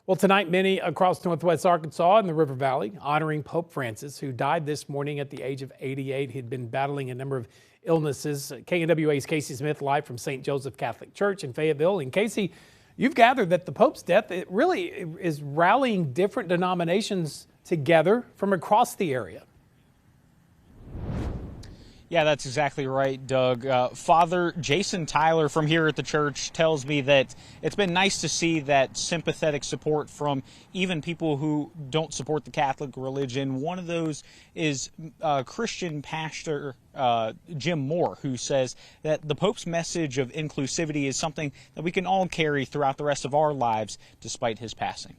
Well, tonight, many across Northwest Arkansas and the River Valley honoring Pope Francis, who died this morning at the age of 88. He'd been battling a number of illnesses. KNWA's Casey Smith live from St. Joseph Catholic Church in Fayetteville. And Casey, you've gathered that the Pope's death, it really is rallying different denominations together from across the area. Yeah, that's exactly right, Doug. Father Jason Tyler from here at the church tells me that it's been nice to see that sympathetic support from even people who don't support the Catholic religion. One of those is Christian pastor Jim Moore, who says that the Pope's message of inclusivity is something that we can all carry throughout the rest of our lives despite his passing.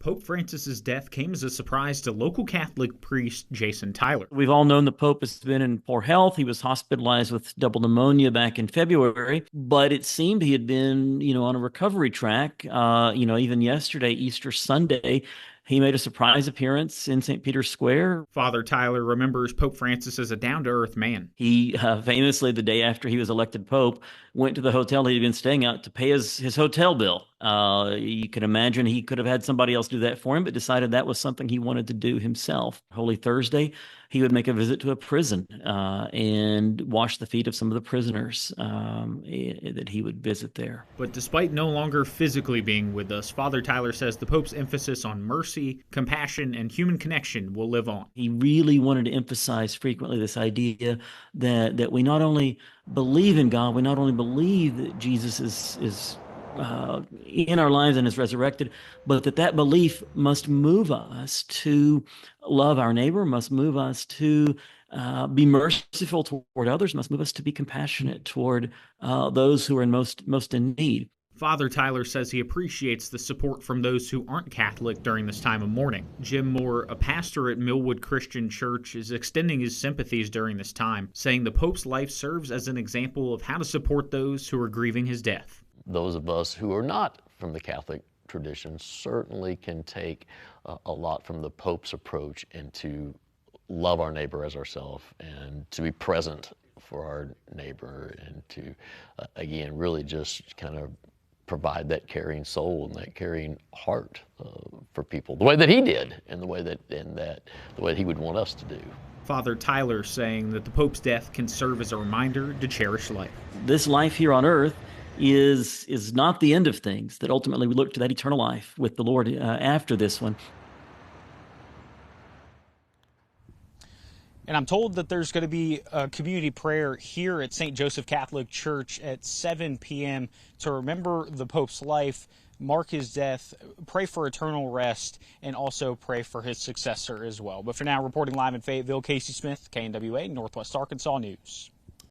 Pope Francis's death came as a surprise to local Catholic priest Jason Tyler. We've all known the Pope has been in poor health. He was hospitalized with double pneumonia back in February, but it seemed he had been, on a recovery track. Even yesterday, Easter Sunday, he made a surprise appearance in St. Peter's Square. Father Tyler remembers Pope Francis as a down-to-earth man. He famously, the day after he was elected Pope, went to the hotel he'd been staying at to pay his hotel bill. You can imagine he could have had somebody else do that for him, but decided that was something he wanted to do himself. Holy Thursday, he would make a visit to a prison and wash the feet of some of the prisoners that he would visit there. But despite no longer physically being with us, Father Tyler says the Pope's emphasis on mercy, compassion, and human connection will live on. He really wanted to emphasize frequently this idea that we not only believe in God, we not only believe that Jesus is in our lives and is resurrected, but that belief must move us to love our neighbor, must move us to be merciful toward others, must move us to be compassionate toward those who are most in need. Father Tyler says he appreciates the support from those who aren't Catholic during this time of mourning. Jim Moore, a pastor at Millwood Christian Church, is extending his sympathies during this time, saying the Pope's life serves as an example of how to support those who are grieving his death. Those of us who are not from the Catholic tradition certainly can take a lot from the Pope's approach and to love our neighbor as ourselves and to be present for our neighbor and to, again, really just kind of provide that caring soul and that caring heart for people, the way that he did and the way that he would want us to do. Father Tyler saying that the Pope's death can serve as a reminder to cherish life. This life here on earth is not the end of things, that ultimately we look to that eternal life with the Lord after this one. And I'm told that there's going to be a community prayer here at St. Joseph Catholic Church at 7 p.m. to remember the Pope's life, mark his death, pray for eternal rest, and also pray for his successor as well. But for now, reporting live in Fayetteville, Casey Smith, KNWA, Northwest Arkansas News.